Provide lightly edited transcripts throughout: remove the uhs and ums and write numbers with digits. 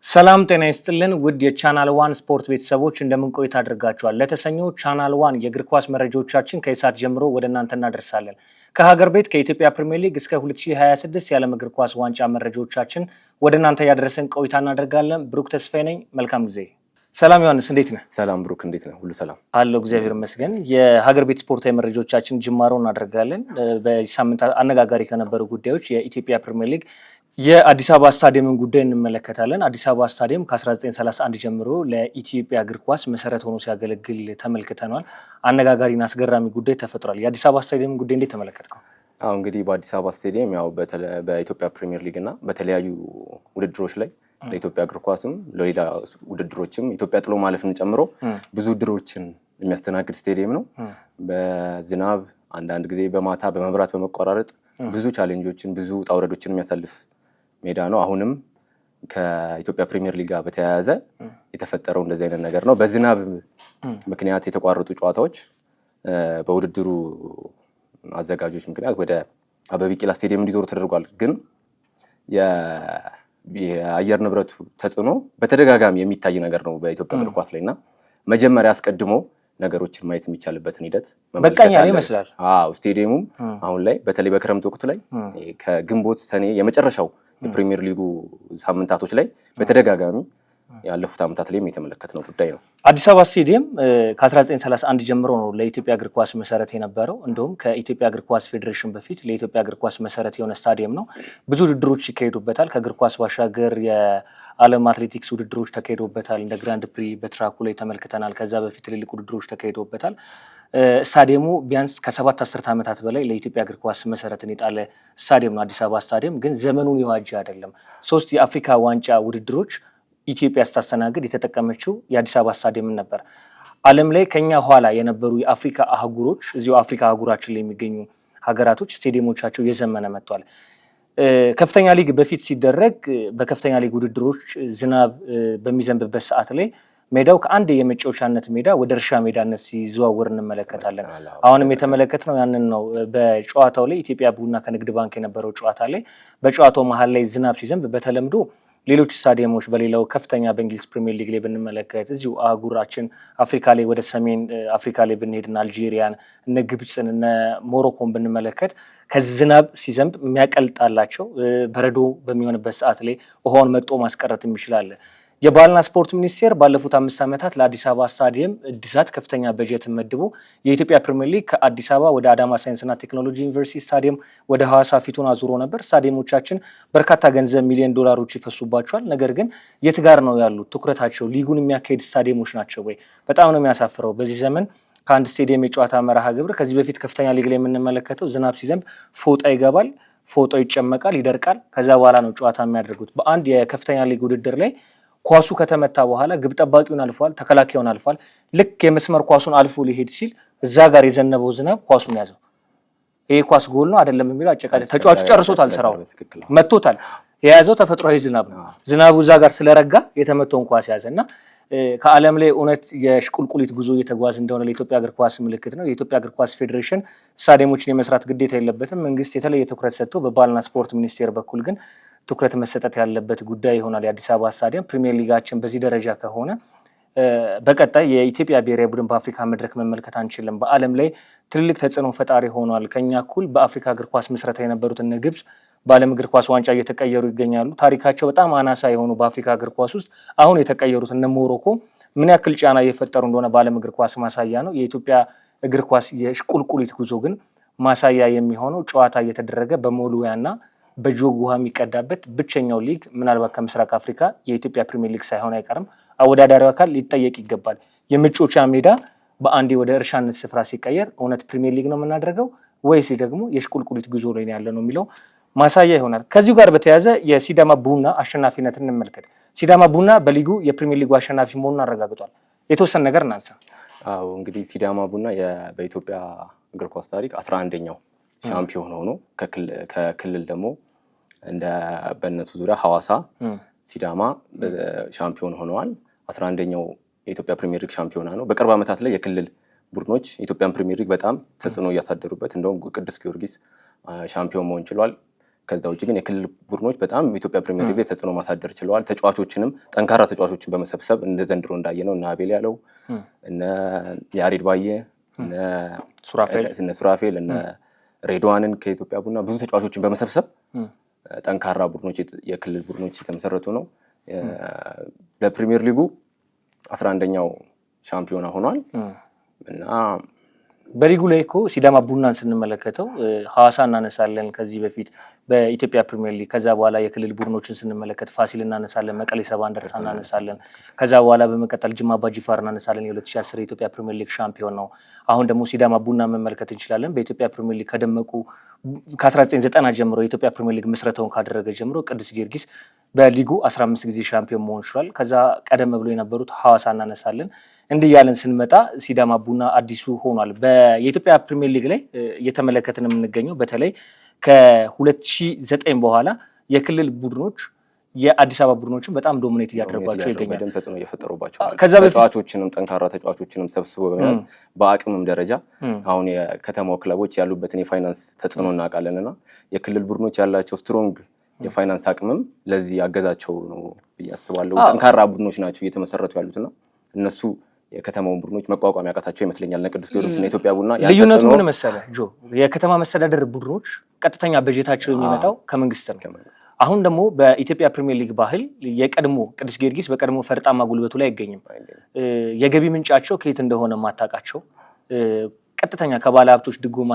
ሰላም ጤና ይስጥልን ውድ የቻናል ዋን ስፖርት ቤተሰቦች እንደምን ቆይታ አድርጋችኋል? ለተሰኘው ቻናል ዋን የእግር ኳስ መረጃዎቻችን ከሰዓት ጀምሮ ወደ እናንተ እናደርሳለን። ከሀገር ቤት ከኢትዮጵያ ፕሪሚየር ሊግ እስከ 2026 የዓለም እግር ኳስ ዋንጫ መረጃዎቻችን ወደ እናንተ ያደረሰን ቆይታ እናደርጋለን። ብሩክ ተስፋዬ ነኝ። መልካም ጊዜ። ሰላም ዮሐንስ፣ እንዴት ነህ? ሰላም ብሩክ፣ እንዴት ነህ? ሁሉ ሰላም አለው፣ እግዚአብሔር ይመስገን። የሀገር ቤት ስፖርታዊ መረጃዎቻችን ጅማሮ እናደርጋለን። በዚህ ሳምንት አነጋጋሪ ከነበሩ ጉዳዮች የኢትዮጵያ ፕሪሚየር ሊግ የአዲስ አበባ ስታዲየምን ጉዳይ እንመለከታለን። አዲስ አበባ ስታዲየም ከ1931 ጀምሮ ለኢትዮጵያ እግር ኳስ መሰረት ሆኖ ሲያገለግል ተመልክተናል። አነጋጋሪና አስገራሚ ጉዳይ ተፈጥሯል። የአዲስ አበባ ስታዲየምን ጉዳይ እንዴት ተመለከትከው? አዎ እንግዲህ በአዲስ አበባ ስታዲየም ያው በኢትዮጵያ ፕሪሚየር ሊግ እና በተለያዩ ውድድሮች ላይ ለኢትዮጵያ እግር ኳስም ለሌላ ውድድሮችም ኢትዮጵያ ጥሎ ማለፍን ጨምሮ ብዙ ውድድሮችን የሚያስተናግድ ስታዲየም ነው። በዝናብ አንዳንድ ጊዜ በማታ በመብራት በመቆራረጥ ብዙ ቻሌንጆችን ብዙ ውጣ ውረዶችን የሚያሳልፍ ሜዳ ነው። አሁንም ከኢትዮጵያ ፕሪሚየር ሊግ ጋር በተያያዘ የተፈጠረው እንደዚህ አይነት ነገር ነው። በዝናብ ምክንያት የተቋረጡ ጨዋታዎች በውድድሩ አዘጋጆች ምክንያት ወደ አበበ ቢቂላ ስታዲየም እንዲዞሩ ተደርጓል። ግን የአየር ንብረቱ ተጽዕኖ በተደጋጋሚ የሚታይ ነገር ነው በኢትዮጵያ እግር ኳስ ላይ እና መጀመሪያ አስቀድሞ ነገሮችን ማየት የሚቻልበትን ሂደት በቃኛ ይመስላል። ስታዲየሙም አሁን ላይ በተለይ በክረምት ወቅት ላይ ከግንቦት ሰኔ የመጨረሻው የፕሪሚየር ሊጉ ሳምንታቶች ላይ በተደጋጋሚ ያለፉት ዓመታት ላይም የተመለከትነው ጉዳይ ነው። አዲስ አበባ ስታዲየም ከ1931 ጀምሮ ነው ለኢትዮጵያ እግር ኳስ መሰረት የነበረው። እንደውም ከኢትዮጵያ እግር ኳስ ፌዴሬሽን በፊት ለኢትዮጵያ እግር ኳስ መሰረት የሆነ ስታዲየም ነው። ብዙ ውድድሮች ይካሄዱበታል። ከእግር ኳስ ባሻገር የዓለም አትሌቲክስ ውድድሮች ተካሂዶበታል። እንደ ግራንድ ፕሪ በትራኩ ላይ ተመልክተናል። ከዛ በፊት ትልልቅ ውድድሮች ተካሂዶበታል። ስታዲየሙ ቢያንስ ከ7 አስርት ዓመታት በላይ ለኢትዮጵያ እግር ኳስ መሰረትን የጣለ ስታዲየም ነው። አዲስ አበባ ስታዲየም ግን ዘመኑን የዋጀ አይደለም። 3 የአፍሪካ ዋንጫ ውድድሮች ኢትዮጵያ ስታስተናግድ የተጠቀመችው የአዲስ አበባ ስታዲየምን ነበር። ዓለም ላይ ከኛ ኋላ የነበሩ የአፍሪካ አህጉሮች እዚሁ አፍሪካ አህጉራችን ላይ የሚገኙ ሀገራቶች ስታዲየሞቻቸው እየዘመነ መጥቷል። ከፍተኛ ሊግ በፊት ሲደረግ በከፍተኛ ሊግ ውድድሮች ዝናብ በሚዘንብበት ሰዓት ላይ ሜዳው ከአንድ የመጫወቻነት ሜዳ ወደ እርሻ ሜዳነት ሲዘዋወር እንመለከታለን። አሁንም የተመለከትነው ያንን ነው። በጨዋታው ላይ ኢትዮጵያ ቡና ከንግድ ባንክ የነበረው ጨዋታ ላይ በጨዋታው መሀል ላይ ዝናብ ሲዘንብ በተለምዶ ሌሎች ስታዲየሞች በሌላው ከፍተኛ በእንግሊዝ ፕሪሚየር ሊግ ላይ ብንመለከት እዚሁ አህጉራችን አፍሪካ ላይ ወደ ሰሜን አፍሪካ ላይ ብንሄድና አልጄሪያን እነ ግብፅን እነ ሞሮኮን ብንመለከት ከዝናብ ሲዘንብ የሚያቀልጣላቸው በረዶ በሚሆንበት ሰዓት ላይ ውሃውን መጦ ማስቀረት የሚችላል። የባህልና ስፖርት ሚኒስቴር ባለፉት 5 ዓመታት ለአዲስ አበባ ስታዲየም እድሳት ከፍተኛ በጀት መድቦ የኢትዮጵያ ፕሪሚየር ሊግ ከአዲስ አበባ ወደ አዳማ ሳይንስና ቴክኖሎጂ ዩኒቨርሲቲ ስታዲየም ወደ ሐዋሳ ፊቱን አዙሮ ነበር። ስታዲየሞቻችን በርካታ ገንዘብ ሚሊዮን ዶላሮች ይፈሱባቸዋል። ነገር ግን የት ጋር ነው ያሉት? ትኩረታቸው ሊጉን የሚያካሄድ ስታዲየሞች ናቸው ወይ? በጣም ነው የሚያሳፍረው። በዚህ ዘመን ከአንድ ስታዲየም የጨዋታ መርሃ ግብር ከዚህ በፊት ከፍተኛ ሊግ ላይ የምንመለከተው ዝናብ ሲዘንብ ፎጣ ይገባል፣ ፎጣው ይጨመቃል፣ ይደርቃል። ከዛ በኋላ ነው ጨዋታ የሚያደርጉት። በአንድ የከፍተኛ ሊግ ውድድር ላይ ኳሱ ከተመታ በኋላ ግብ ጠባቂውን አልፏል፣ ተከላካዩን አልፏል። ልክ የመስመር ኳሱን አልፎ ሊሄድ ሲል እዛ ጋር የዘነበው ዝናብ ኳሱን ያዘው። ይሄ ኳስ ጎል ነው አይደለም የሚለው አጨቃጨቅ። ተጫዋቹ ጨርሶታል፣ ስራውን መቶታል። የያዘው ተፈጥሯዊ ዝናብ ነው። ዝናቡ እዛ ጋር ስለረጋ የተመተውን ኳስ ያዘ እና ከዓለም ላይ እውነት የሽቁልቁሊት ጉዞ እየተጓዝ እንደሆነ ለኢትዮጵያ እግር ኳስ ምልክት ነው። የኢትዮጵያ እግር ኳስ ፌዴሬሽን ስታዲየሞችን የመስራት ግዴታ የለበትም። መንግስት የተለየ ትኩረት ሰጥቶ በባህልና ስፖርት ሚኒስቴር በኩል ግን ትኩረት መሰጠት ያለበት ጉዳይ ይሆናል። የአዲስ አበባ ስታዲየም ፕሪሚየር ሊጋችን በዚህ ደረጃ ከሆነ በቀጣይ የኢትዮጵያ ብሔራዊ ቡድን በአፍሪካ መድረክ መመልከት አንችልም። በዓለም ላይ ትልልቅ ተጽዕኖ ፈጣሪ ሆኗል። ከኛ እኩል በአፍሪካ እግር ኳስ ምስረታ የነበሩት እነ ግብጽ በዓለም እግር ኳስ ዋንጫ እየተቀየሩ ይገኛሉ። ታሪካቸው በጣም አናሳ የሆኑ በአፍሪካ እግር ኳስ ውስጥ አሁን የተቀየሩት እነ ሞሮኮ ምን ያክል ጫና እየፈጠሩ እንደሆነ በዓለም እግር ኳስ ማሳያ ነው። የኢትዮጵያ እግር ኳስ የሽቁልቁሊት ጉዞ ግን ማሳያ የሚሆነው ጨዋታ እየተደረገ በሞሉያና በጆግ ውሃ የሚቀዳበት ብቸኛው ሊግ ምናልባት ከምስራቅ አፍሪካ የኢትዮጵያ ፕሪሚየር ሊግ ሳይሆን አይቀርም። አወዳዳሪው አካል ሊጠየቅ ይገባል። የመጫወቻ ሜዳ በአንዴ ወደ እርሻነት ስፍራ ሲቀየር እውነት ፕሪሚየር ሊግ ነው የምናደርገው ወይስ ደግሞ የሽቁልቁሊት ጉዞ ላይ ያለ ነው የሚለው ማሳያ ይሆናል። ከዚሁ ጋር በተያያዘ የሲዳማ ቡና አሸናፊነትን እንመልከት። ሲዳማ ቡና በሊጉ የፕሪሚየር ሊጉ አሸናፊ መሆኑን አረጋግጧል። የተወሰነ ነገር እናንሳ። አዎ እንግዲህ ሲዳማ ቡና በኢትዮጵያ እግር ኳስ ታሪክ 11ኛው ሻምፒዮን ሆኖ ከክልል ደግሞ እንደ በእነሱ ዙሪያ ሐዋሳ፣ ሲዳማ ሻምፒዮን ሆነዋል። 11ኛው የኢትዮጵያ ፕሪሚየር ሊግ ሻምፒዮና ነው። በቅርብ ዓመታት ላይ የክልል ቡድኖች የኢትዮጵያን ፕሪሚየር ሊግ በጣም ተጽዕኖ እያሳደሩበት እንደውም ቅዱስ ጊዮርጊስ ሻምፒዮን መሆን ችሏል። ከዛ ውጭ ግን የክልል ቡድኖች በጣም ኢትዮጵያ ፕሪሚየር ሊግ ላይ ተጽዕኖ ማሳደር ችለዋል። ተጫዋቾችንም ጠንካራ ተጫዋቾችን በመሰብሰብ እንደ ዘንድሮ እንዳየነው እነ አቤል ያለው እነ ያሬድ ባየ እነ ሱራፌል እነ ሬድዋንን ከኢትዮጵያ ቡና ብዙ ተጫዋቾችን በመሰብሰብ ጠንካራ ቡድኖች የክልል ቡድኖች የተመሰረቱ ነው። ለፕሪሚየር ሊጉ 11ኛው ሻምፒዮና ሆኗል እና በሊጉ ላይ እኮ ሲዳማ ቡናን ስንመለከተው ሐዋሳ እናነሳለን ከዚህ በፊት በኢትዮጵያ ፕሪሚየር ሊግ። ከዛ በኋላ የክልል ቡድኖችን ስንመለከት ፋሲል እናነሳለን፣ መቀሌ ሰባ እንደርታ እናነሳለን። ከዛ በኋላ በመቀጠል ጅማ አባጅፋር እናነሳለን፣ የ2010 የኢትዮጵያ ፕሪሚየር ሊግ ሻምፒዮን ነው። አሁን ደግሞ ሲዳማ ቡና መመልከት እንችላለን። በኢትዮጵያ ፕሪሚየር ሊግ ከደመቁ ከ1990 ጀምሮ የኢትዮጵያ ፕሪሚየር ሊግ ምስረታውን ካደረገ ጀምሮ ቅዱስ ጊዮርጊስ በሊጉ 15 ጊዜ ሻምፒዮን መሆን ችሏል። ከዛ ቀደም ብሎ የነበሩት ሐዋሳ እናነሳለን። እንዲህ ያለን ስንመጣ ሲዳማ ቡና አዲሱ ሆኗል። የኢትዮጵያ ፕሪሚየር ሊግ ላይ እየተመለከትን የምንገኘው በተለይ ከ2009 በኋላ የክልል ቡድኖች የአዲስ አበባ ቡድኖችን በጣም ዶሚኔት እያደረጓቸው ይገኛል። ተጽዕኖ እየፈጠሩባቸው ተጫዋቾችንም ጠንካራ ተጫዋቾችንም ሰብስቦ በመያዝ በአቅምም ደረጃ አሁን የከተማው ክለቦች ያሉበትን የፋይናንስ ተጽዕኖ እናውቃለንና የክልል ቡድኖች ያላቸው ስትሮንግ የፋይናንስ አቅምም ለዚህ ያገዛቸው ነው ብዬ አስባለሁ። ጠንካራ ቡድኖች ናቸው እየተመሰረቱ ያሉትና እነሱ የከተማውን ቡድኖች መቋቋም ያቃታቸው ይመስለኛል። ቅዱስ ጊዮርጊስ እና ኢትዮጵያ ቡና ልዩነቱ ምን መሰለህ ጆ? የከተማ መስተዳደር ቡድኖች ቀጥተኛ በጀታቸው የሚመጣው ከመንግስት ነው። አሁን ደግሞ በኢትዮጵያ ፕሪሚየር ሊግ ባህል የቀድሞ ቅዱስ ጊዮርጊስ በቀድሞ ፈርጣማ ጉልበቱ ላይ አይገኝም። የገቢ ምንጫቸው ከየት እንደሆነ ማታውቃቸው ቀጥተኛ ከባለ ሀብቶች ድጎማ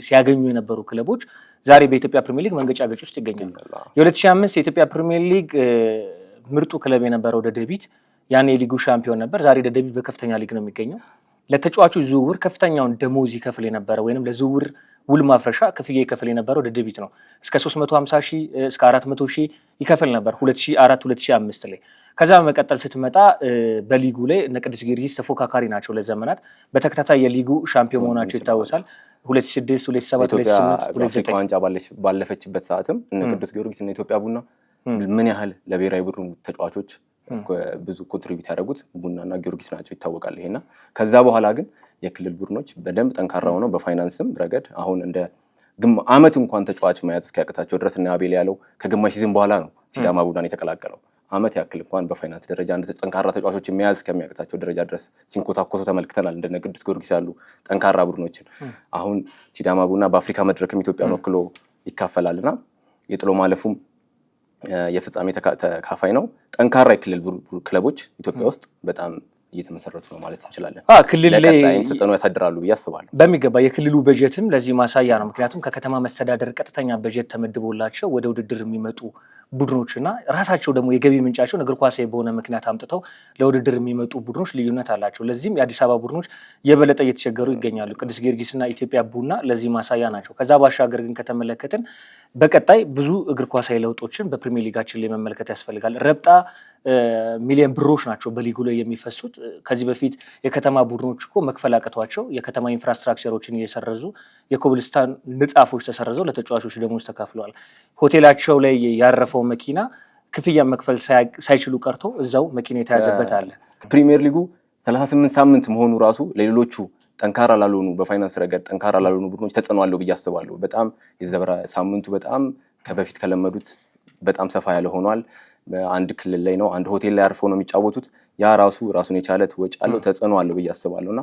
ሲያገኙ የነበሩ ክለቦች ዛሬ በኢትዮጵያ ፕሪሚየር ሊግ መንገጫገጭ ውስጥ ይገኛሉ። የ2005 የኢትዮጵያ ፕሪሚየር ሊግ ምርጡ ክለብ የነበረው ደደቢት ያኔ የሊጉ ሻምፒዮን ነበር። ዛሬ ደደቢት በከፍተኛ ሊግ ነው የሚገኘው። ለተጫዋቾች ዝውውር ከፍተኛውን ደሞዝ ይከፍል የነበረ ወይንም ለዝውውር ውል ማፍረሻ ክፍያ ይከፍል የነበረው ደደቢት ነው። እስከ 350 ሺህ እስከ 400 ሺህ ይከፍል ነበር 2004 2005 ላይ። ከዛ በመቀጠል ስትመጣ በሊጉ ላይ እነ ቅዱስ ጊዮርጊስ ተፎካካሪ ናቸው። ለዘመናት በተከታታይ የሊጉ ሻምፒዮን መሆናቸው ይታወሳል። 2006 2007 2008 2009 ዋንጫ ባለፈችበት ሰዓትም እነ ቅዱስ ጊዮርጊስ እና ኢትዮጵያ ቡና ምን ያህል ለብሔራዊ ቡድኑ ተጫዋቾች ብዙ ኮንትሪቢዩት ያደረጉት ቡናና ጊዮርጊስ ናቸው ይታወቃል። ይሄና ከዛ በኋላ ግን የክልል ቡድኖች በደንብ ጠንካራ ሆነው በፋይናንስም ረገድ አሁን እንደ አመት እንኳን ተጫዋች መያዝ እስኪያቅታቸው ድረስ እና አቤል ያለው ከግማሽ ሲዝን በኋላ ነው ሲዳማ ቡናን የተቀላቀለው። አመት ያክል እንኳን በፋይናንስ ደረጃ እንደ ጠንካራ ተጫዋቾች መያዝ ከሚያቅታቸው ደረጃ ድረስ ሲንኮታኮቱ ተመልክተናል። እንደነ ቅዱስ ጊዮርጊስ ያሉ ጠንካራ ቡድኖችን አሁን ሲዳማ ቡና በአፍሪካ መድረክም ኢትዮጵያን ወክሎ ይካፈላልና የጥሎ ማለፉም የፍጻሜ ተካፋይ ነው። ጠንካራ የክልል ክለቦች ኢትዮጵያ ውስጥ በጣም እየተመሰረቱ ነው ማለት እንችላለን። ክልል ላይ ተጽዕኖ ያሳድራሉ ብዬ አስባለሁ። በሚገባ የክልሉ በጀትም ለዚህ ማሳያ ነው። ምክንያቱም ከከተማ መስተዳደር ቀጥተኛ በጀት ተመድቦላቸው ወደ ውድድር የሚመጡ ቡድኖችና ራሳቸው ደግሞ የገቢ ምንጫቸውን እግር ኳሳዊ በሆነ ምክንያት አምጥተው ለውድድር የሚመጡ ቡድኖች ልዩነት አላቸው። ለዚህም የአዲስ አበባ ቡድኖች የበለጠ እየተቸገሩ ይገኛሉ። ቅዱስ ጊዮርጊስና ኢትዮጵያ ቡና ለዚህ ማሳያ ናቸው። ከዛ ባሻገር ግን ከተመለከትን በቀጣይ ብዙ እግር ኳሳዊ ለውጦችን በፕሪሚየር ሊጋችን ላይ መመልከት ያስፈልጋል። ረብጣ ሚሊዮን ብሮች ናቸው በሊጉ ላይ የሚፈሱት። ከዚህ በፊት የከተማ ቡድኖች እኮ መክፈል አቅቷቸው የከተማ ኢንፍራስትራክቸሮችን እየሰረዙ የኮብልስታን ንጣፎች ተሰረዘው ለተጫዋቾች ደሞዝ ተካፍለዋል። ሆቴላቸው ላይ ያረፈው መኪና ክፍያ መክፈል ሳይችሉ ቀርቶ እዛው መኪና የተያዘበት አለ። ፕሪሚየር ሊጉ 38 ሳምንት መሆኑ ራሱ ለሌሎቹ ጠንካራ ላልሆኑ በፋይናንስ ረገድ ጠንካራ ላልሆኑ ቡድኖች ተጽዕኖ አለው ብዬ አስባለሁ። በጣም የዘበራ ሳምንቱ በጣም ከበፊት ከለመዱት በጣም ሰፋ ያለ ሆኗል። አንድ ክልል ላይ ነው፣ አንድ ሆቴል ላይ አርፈው ነው የሚጫወቱት። ያ ራሱን የቻለ ወጪ አለው፣ ተጽዕኖ አለው ብዬ አስባለሁ እና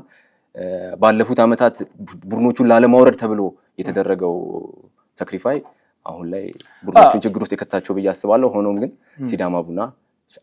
ባለፉት ዓመታት ቡድኖቹን ላለማውረድ ተብሎ የተደረገው ሰክሪፋይ አሁን ላይ ቡድኖቹን ችግር ውስጥ የከታቸው ብዬ አስባለሁ። ሆኖም ግን ሲዳማ ቡና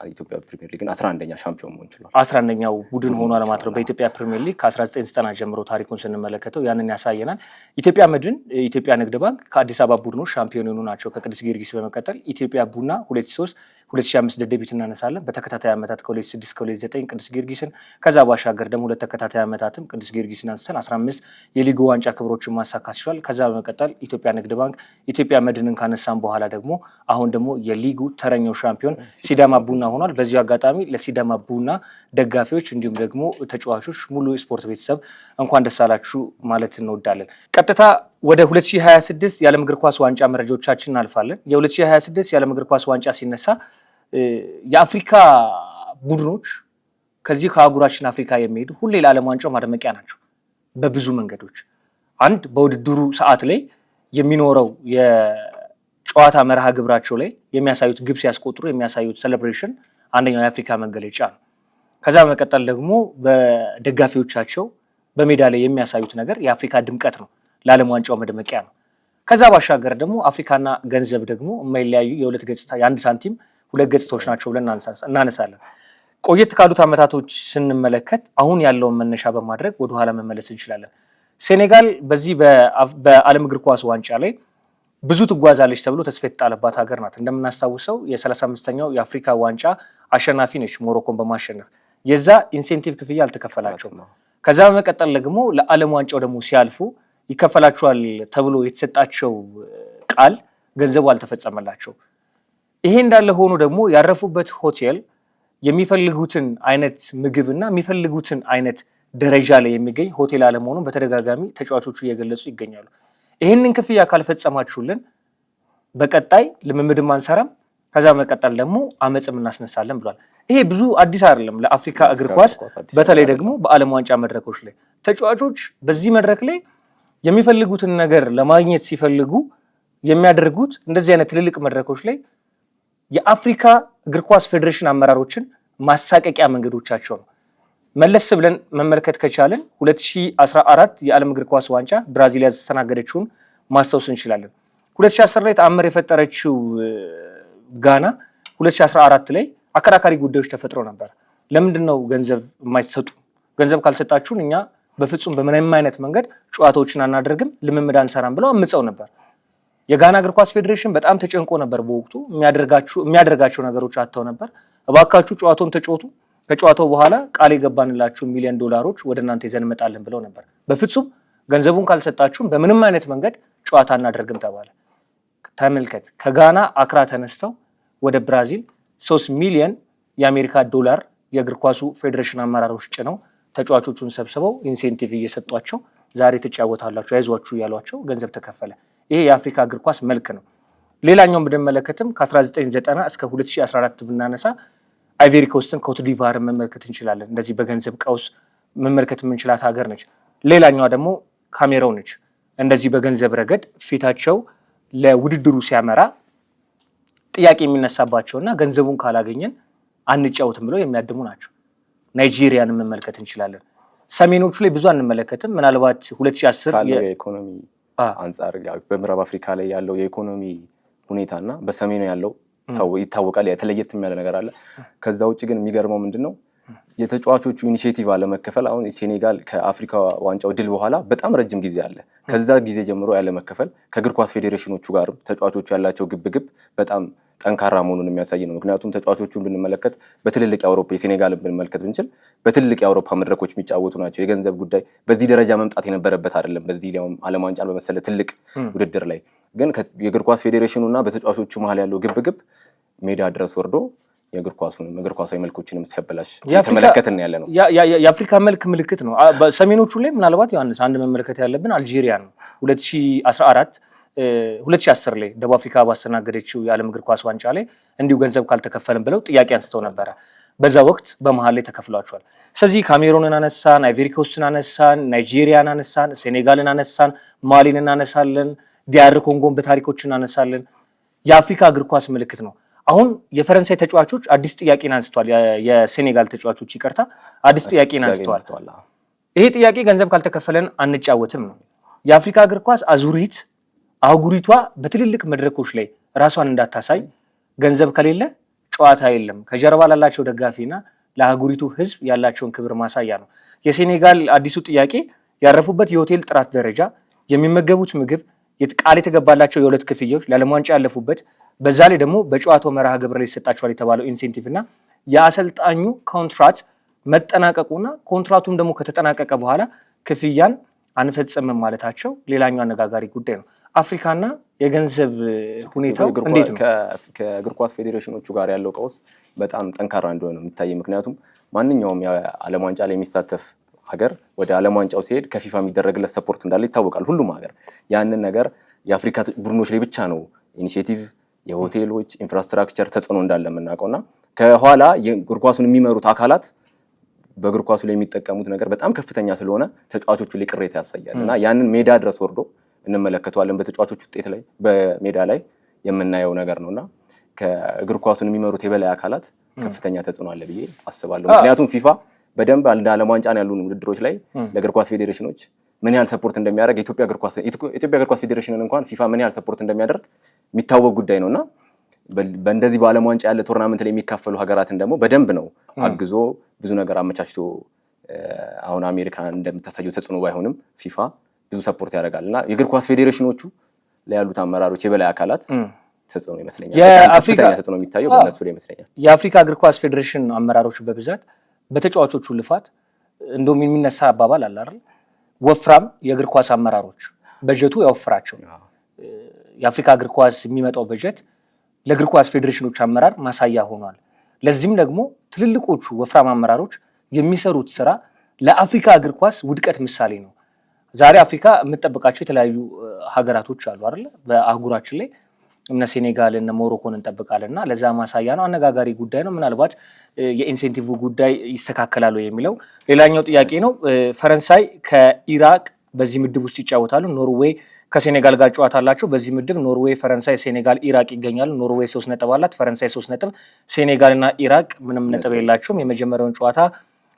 ኢትዮጵያ ፕሪሚየር ሊግን 11ኛ ሻምፒዮን መሆን ችሏል። 11ኛው ቡድን ሆኗል ማለት ነው። በኢትዮጵያ ፕሪሚየር ሊግ ከ1990 ጀምሮ ታሪኩን ስንመለከተው ያንን ያሳየናል። ኢትዮጵያ መድን፣ ኢትዮጵያ ንግድ ባንክ ከአዲስ አበባ ቡድኖች ሻምፒዮን የሆኑ ናቸው። ከቅዱስ ጊዮርጊስ በመቀጠል ኢትዮጵያ ቡና 2003 2005 ደደቢት እናነሳለን። በተከታታይ ዓመታት ከ2006 ከ2009 ቅዱስ ጊዮርጊስን፣ ከዛ ባሻገር ደግሞ ሁለት ተከታታይ ዓመታትም ቅዱስ ጊዮርጊስን አንስተን 15 የሊጉ ዋንጫ ክብሮችን ማሳካት ችሏል። ከዛ በመቀጠል ኢትዮጵያ ንግድ ባንክ፣ ኢትዮጵያ መድንን ካነሳን በኋላ ደግሞ አሁን ደግሞ የሊጉ ተረኛው ሻምፒዮን ሲዳማ ቡና ሆኗል። በዚሁ አጋጣሚ ለሲዳማ ቡና ደጋፊዎች እንዲሁም ደግሞ ተጫዋቾች ሙሉ የስፖርት ቤተሰብ እንኳን ደስ አላችሁ ማለት እንወዳለን። ቀጥታ ወደ 2026 የዓለም እግር ኳስ ዋንጫ መረጃዎቻችን እናልፋለን። የ2026 የዓለም እግር ኳስ ዋንጫ ሲነሳ የአፍሪካ ቡድኖች ከዚህ ከአህጉራችን አፍሪካ የሚሄዱ ሁሌ ለዓለም ዋንጫው ማድመቂያ ናቸው በብዙ መንገዶች። አንድ በውድድሩ ሰዓት ላይ የሚኖረው ጨዋታ መርሃ ግብራቸው ላይ የሚያሳዩት ግብ ሲያስቆጥሩ የሚያሳዩት ሴሌብሬሽን አንደኛው የአፍሪካ መገለጫ ነው። ከዛ በመቀጠል ደግሞ በደጋፊዎቻቸው በሜዳ ላይ የሚያሳዩት ነገር የአፍሪካ ድምቀት ነው፣ ለዓለም ዋንጫው መድመቂያ ነው። ከዛ ባሻገር ደግሞ አፍሪካና ገንዘብ ደግሞ የማይለያዩ የሁለት ገጽታ የአንድ ሳንቲም ሁለት ገጽታዎች ናቸው ብለን እናነሳለን። ቆየት ካሉት ዓመታቶች ስንመለከት አሁን ያለውን መነሻ በማድረግ ወደኋላ መመለስ እንችላለን። ሴኔጋል በዚህ በዓለም እግር ኳስ ዋንጫ ላይ ብዙ ትጓዛለች ተብሎ ተስፋ የተጣለባት ሀገር ናት። እንደምናስታውሰው የ35ኛው የአፍሪካ ዋንጫ አሸናፊ ነች ሞሮኮን በማሸነፍ የዛ ኢንሴንቲቭ ክፍያ አልተከፈላቸውም። ከዛ በመቀጠል ደግሞ ለዓለም ዋንጫው ደግሞ ሲያልፉ ይከፈላቸዋል ተብሎ የተሰጣቸው ቃል ገንዘቡ አልተፈጸመላቸው። ይሄ እንዳለ ሆኖ ደግሞ ያረፉበት ሆቴል የሚፈልጉትን አይነት ምግብና የሚፈልጉትን አይነት ደረጃ ላይ የሚገኝ ሆቴል አለመሆኑን በተደጋጋሚ ተጫዋቾቹ እየገለጹ ይገኛሉ። ይህንን ክፍያ ካልፈጸማችሁልን በቀጣይ ልምምድም አንሰራም፣ ከዛ በመቀጠል ደግሞ አመፅም እናስነሳለን ብሏል። ይሄ ብዙ አዲስ አይደለም ለአፍሪካ እግር ኳስ፣ በተለይ ደግሞ በዓለም ዋንጫ መድረኮች ላይ ተጫዋቾች በዚህ መድረክ ላይ የሚፈልጉትን ነገር ለማግኘት ሲፈልጉ የሚያደርጉት እንደዚህ አይነት ትልልቅ መድረኮች ላይ የአፍሪካ እግር ኳስ ፌዴሬሽን አመራሮችን ማሳቀቂያ መንገዶቻቸው ነው። መለስ ብለን መመልከት ከቻለን 2014 የዓለም እግር ኳስ ዋንጫ ብራዚል ያስተናገደችውን ማስታወስ እንችላለን። 2010 ላይ ተአምር የፈጠረችው ጋና 2014 ላይ አከራካሪ ጉዳዮች ተፈጥሮ ነበር። ለምንድን ነው ገንዘብ የማይሰጡ? ገንዘብ ካልሰጣችሁን እኛ በፍጹም በምንም አይነት መንገድ ጨዋታዎችን አናደርግም፣ ልምምድ አንሰራም ብለው አምፀው ነበር። የጋና እግር ኳስ ፌዴሬሽን በጣም ተጨንቆ ነበር በወቅቱ። የሚያደርጋቸው ነገሮች አጥተው ነበር። እባካችሁ ጨዋታውን ተጫወቱ፣ ከጨዋታው በኋላ ቃል የገባንላችሁ $1 ሚሊዮን ወደ እናንተ ይዘን እንመጣለን ብለው ነበር። በፍጹም ገንዘቡን ካልሰጣችሁን በምንም አይነት መንገድ ጨዋታ አናደርግም ተባለ። ተመልከት፣ ከጋና አክራ ተነስተው ወደ ብራዚል $3 ሚሊዮን የአሜሪካ ዶላር የእግር ኳሱ ፌዴሬሽን አመራሮች ጭነው ተጫዋቾቹን ሰብስበው ኢንሴንቲቭ እየሰጧቸው ዛሬ ትጫወታላችሁ አይዟችሁ እያሏቸው ገንዘብ ተከፈለ። ይሄ የአፍሪካ እግር ኳስ መልክ ነው። ሌላኛውን ብንመለከትም ከ1990 እስከ 2014 ብናነሳ አይቬሪ ኮስትን ኮት ዲቫርን መመልከት እንችላለን። እንደዚህ በገንዘብ ቀውስ መመልከት የምንችላት ሀገር ነች። ሌላኛዋ ደግሞ ካሜሮን ነች። እንደዚህ በገንዘብ ረገድ ፊታቸው ለውድድሩ ሲያመራ ጥያቄ የሚነሳባቸውና ገንዘቡን ካላገኘን አንጫወትም ብለው የሚያድሙ ናቸው። ናይጄሪያን መመልከት እንችላለን። ሰሜኖቹ ላይ ብዙ አንመለከትም። ምናልባት 2010 የኢኮኖሚ አንጻር በምዕራብ አፍሪካ ላይ ያለው የኢኮኖሚ ሁኔታና በሰሜኑ ያለው ይታወቃል። የተለየት ያለ ነገር አለ። ከዛ ውጭ ግን የሚገርመው ምንድነው የተጫዋቾቹ ኢኒሼቲቭ አለመከፈል። አሁን ሴኔጋል ከአፍሪካ ዋንጫው ድል በኋላ በጣም ረጅም ጊዜ አለ። ከዛ ጊዜ ጀምሮ ያለመከፈል ከእግር ኳስ ፌዴሬሽኖቹ ጋር ተጫዋቾቹ ያላቸው ግብግብ በጣም ጠንካራ መሆኑን የሚያሳይ ነው። ምክንያቱም ተጫዋቾቹን ብንመለከት በትልልቅ የአውሮፓ የሴኔጋልን ብንመለከት ብንችል በትልልቅ የአውሮፓ መድረኮች የሚጫወቱ ናቸው። የገንዘብ ጉዳይ በዚህ ደረጃ መምጣት የነበረበት አይደለም። በዚህ ዓለም ዋንጫን በመሰለ ትልቅ ውድድር ላይ ግን የእግር ኳስ ፌዴሬሽኑ እና በተጫዋቾቹ መሀል ያለው ግብግብ ሜዳ ድረስ ወርዶ የእግር ኳሳዊ መልኮችንም ሲያበላሽ የተመለከትን ያለ ነው። የአፍሪካ መልክ ምልክት ነው። በሰሜኖቹ ላይ ምናልባት ዮሐንስ አንድ መመልከት ያለብን አልጄሪያ ነው። 2010 ላይ ደቡብ አፍሪካ ባስተናገደችው የዓለም እግር ኳስ ዋንጫ ላይ እንዲሁ ገንዘብ ካልተከፈልን ብለው ጥያቄ አንስተው ነበረ። በዛ ወቅት በመሀል ላይ ተከፍሏቸዋል። ስለዚህ ካሜሮንን አነሳን፣ አይቬሪ ኮስትን አነሳን፣ ናይጄሪያን አነሳን፣ ሴኔጋልን አነሳን፣ ማሊን እናነሳለን፣ ዲያር ኮንጎን በታሪኮች እናነሳለን። የአፍሪካ እግር ኳስ ምልክት ነው። አሁን የፈረንሳይ ተጫዋቾች አዲስ ጥያቄን አንስተዋል። የሴኔጋል ተጫዋቾች ይቅርታ አዲስ ጥያቄን አንስተዋል። ይሄ ጥያቄ ገንዘብ ካልተከፈለን አንጫወትም ነው። የአፍሪካ እግር ኳስ አዙሪት አህጉሪቷ በትልልቅ መድረኮች ላይ ራሷን እንዳታሳይ ገንዘብ ከሌለ ጨዋታ የለም። ከጀርባ ላላቸው ደጋፊና ለአህጉሪቱ ሕዝብ ያላቸውን ክብር ማሳያ ነው። የሴኔጋል አዲሱ ጥያቄ ያረፉበት የሆቴል ጥራት ደረጃ፣ የሚመገቡት ምግብ፣ ቃል የተገባላቸው የሁለት ክፍያዎች፣ ለዓለም ዋንጫ ያለፉበት፣ በዛ ላይ ደግሞ በጨዋታው መርሃ ግብር ላይ ይሰጣቸዋል የተባለው ኢንሴንቲቭ እና የአሰልጣኙ ኮንትራት መጠናቀቁና ኮንትራቱም ደግሞ ከተጠናቀቀ በኋላ ክፍያን አንፈጽምም ማለታቸው ሌላኛው አነጋጋሪ ጉዳይ ነው። አፍሪካና የገንዘብ ሁኔታው እንዴት ነው? ከእግር ኳስ ፌዴሬሽኖቹ ጋር ያለው ቀውስ በጣም ጠንካራ እንደሆነ ነው የሚታይ። ምክንያቱም ማንኛውም የዓለም ዋንጫ ላይ የሚሳተፍ ሀገር ወደ ዓለም ዋንጫው ሲሄድ ከፊፋ የሚደረግለት ሰፖርት እንዳለ ይታወቃል። ሁሉም ሀገር ያንን ነገር የአፍሪካ ቡድኖች ላይ ብቻ ነው ኢኒሼቲቭ፣ የሆቴሎች ኢንፍራስትራክቸር ተጽዕኖ እንዳለ የምናውቀውና ከኋላ የእግር ኳሱን የሚመሩት አካላት በእግር ኳሱ ላይ የሚጠቀሙት ነገር በጣም ከፍተኛ ስለሆነ ተጫዋቾቹ ላይ ቅሬታ ያሳያል እና ያንን ሜዳ ድረስ ወርዶ እንመለከተዋለን። በተጫዋቾች ውጤት ላይ በሜዳ ላይ የምናየው ነገር ነውና ከእግር ኳሱን የሚመሩት የበላይ አካላት ከፍተኛ ተጽዕኖ አለ ብዬ አስባለሁ። ምክንያቱም ፊፋ በደንብ ዓለም ዋንጫን ያሉ ውድድሮች ላይ ለእግር ኳስ ፌዴሬሽኖች ምን ያህል ሰፖርት እንደሚያደርግ የኢትዮጵያ እግር ኳስ ፌዴሬሽንን እንኳን ፊፋ ምን ያህል ሰፖርት እንደሚያደርግ የሚታወቅ ጉዳይ ነውና በእንደዚህ በዓለም ዋንጫ ያለ ቶርናመንት ላይ የሚካፈሉ ሀገራትን ደግሞ በደንብ ነው አግዞ ብዙ ነገር አመቻችቶ አሁን አሜሪካ እንደምታሳየው ተጽዕኖ ባይሆንም ፊፋ ብዙ ሰፖርት ያደርጋልና የእግር ኳስ ፌዴሬሽኖቹ ላይ ያሉት አመራሮች የበላይ አካላት ተጽዕኖ ይመስለኛል የአፍሪካ ተጽዕኖ የሚታየው በእነሱ ላይ ይመስለኛል። የአፍሪካ እግር ኳስ ፌዴሬሽን አመራሮች በብዛት በተጫዋቾቹ ልፋት እንደውም የሚነሳ አባባል አለ አይደል? ወፍራም የእግር ኳስ አመራሮች በጀቱ ያወፍራቸው። የአፍሪካ እግር ኳስ የሚመጣው በጀት ለእግር ኳስ ፌዴሬሽኖች አመራር ማሳያ ሆኗል። ለዚህም ደግሞ ትልልቆቹ ወፍራም አመራሮች የሚሰሩት ስራ ለአፍሪካ እግር ኳስ ውድቀት ምሳሌ ነው። ዛሬ አፍሪካ የምትጠብቃቸው የተለያዩ ሀገራቶች አሉ አይደል? በአህጉራችን ላይ እነ ሴኔጋል እነ ሞሮኮን እንጠብቃለንና ለዛ ማሳያ ነው። አነጋጋሪ ጉዳይ ነው። ምናልባት የኢንሴንቲቭ ጉዳይ ይስተካከላሉ የሚለው ሌላኛው ጥያቄ ነው። ፈረንሳይ ከኢራቅ በዚህ ምድብ ውስጥ ይጫወታሉ። ኖርዌይ ከሴኔጋል ጋር ጨዋታ አላቸው። በዚህ ምድብ ኖርዌይ፣ ፈረንሳይ፣ ሴኔጋል፣ ኢራቅ ይገኛሉ። ኖርዌይ 3 ነጥብ አላት፣ ፈረንሳይ 3 ነጥብ፣ ሴኔጋል እና ኢራቅ ምንም ነጥብ የላቸውም። የመጀመሪያውን ጨዋታ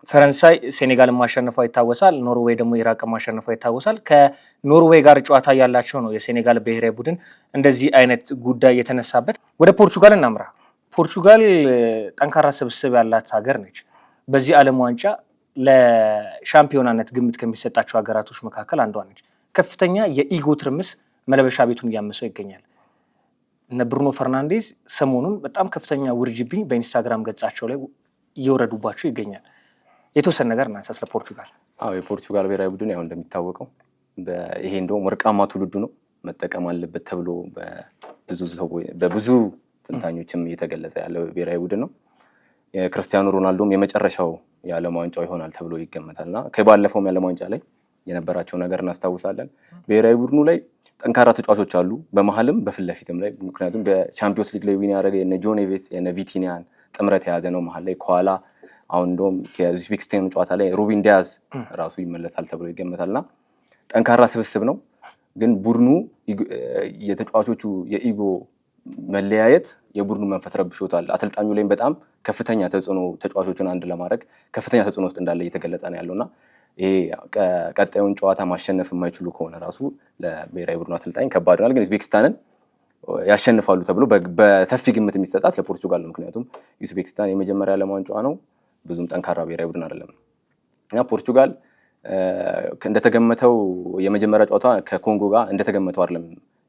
ፈረንሳይ ሴኔጋልን ማሸነፏ ይታወሳል። ኖርዌይ ደግሞ ኢራቅን ማሸነፏ ይታወሳል። ከኖርዌይ ጋር ጨዋታ ያላቸው ነው የሴኔጋል ብሔራዊ ቡድን እንደዚህ አይነት ጉዳይ የተነሳበት። ወደ ፖርቹጋል እናምራ። ፖርቹጋል ጠንካራ ስብስብ ያላት ሀገር ነች። በዚህ ዓለም ዋንጫ ለሻምፒዮናነት ግምት ከሚሰጣቸው ሀገራቶች መካከል አንዷ ነች። ከፍተኛ የኢጎ ትርምስ መለበሻ ቤቱን እያመሰው ይገኛል። እነ ብሩኖ ፈርናንዴዝ ሰሞኑን በጣም ከፍተኛ ውርጅብኝ በኢንስታግራም ገጻቸው ላይ እየወረዱባቸው ይገኛል። የተወሰነ ነገር እናንሳ ስለ ፖርቹጋል። የፖርቹጋል ብሔራዊ ቡድን ያው እንደሚታወቀው ይሄ እንደውም ወርቃማ ትውልዱ ነው መጠቀም አለበት ተብሎ በብዙ ትንታኞችም እየተገለጸ ያለ ብሔራዊ ቡድን ነው። የክርስቲያኖ ሮናልዶም የመጨረሻው የዓለም ዋንጫው ይሆናል ተብሎ ይገመታልና ከባለፈውም የዓለም ዋንጫ ላይ የነበራቸው ነገር እናስታውሳለን። ብሔራዊ ቡድኑ ላይ ጠንካራ ተጫዋቾች አሉ፣ በመሀልም በፊት ለፊትም ላይ። ምክንያቱም በቻምፒዮንስ ሊግ ላይ ዊን ያደረገ የነ ጆን ኤቬስ የነ ቪቲኒያን ጥምረት የያዘ ነው መሀል ላይ ከኋላ። አሁን እንደውም ከኡዝቤኪስታን ጨዋታ ላይ ሩቢን ዲያዝ ራሱ ይመለሳል ተብሎ ይገመታልና ጠንካራ ስብስብ ነው። ግን ቡድኑ የተጫዋቾቹ የኢጎ መለያየት የቡድኑ መንፈስ ረብሾታል። አሰልጣኙ ላይም በጣም ከፍተኛ ተጽዕኖ ተጫዋቾችን አንድ ለማድረግ ከፍተኛ ተጽዕኖ ውስጥ እንዳለ እየተገለጸ ነው ያለውና ይሄ ቀጣዩን ጨዋታ ማሸነፍ የማይችሉ ከሆነ ራሱ ለብሔራዊ ቡድኑ አሰልጣኝ ከባድ ነው። ግን ኡዝቤኪስታንን ያሸንፋሉ ተብሎ በሰፊ ግምት የሚሰጣት ለፖርቹጋል ነው። ምክንያቱም ኡዝቤኪስታን የመጀመሪያ ዓለም ዋንጫ ነው፣ ብዙም ጠንካራ ብሔራዊ ቡድን አይደለም እና ፖርቹጋል እንደተገመተው የመጀመሪያ ጨዋታ ከኮንጎ ጋር እንደተገመተው አይደለም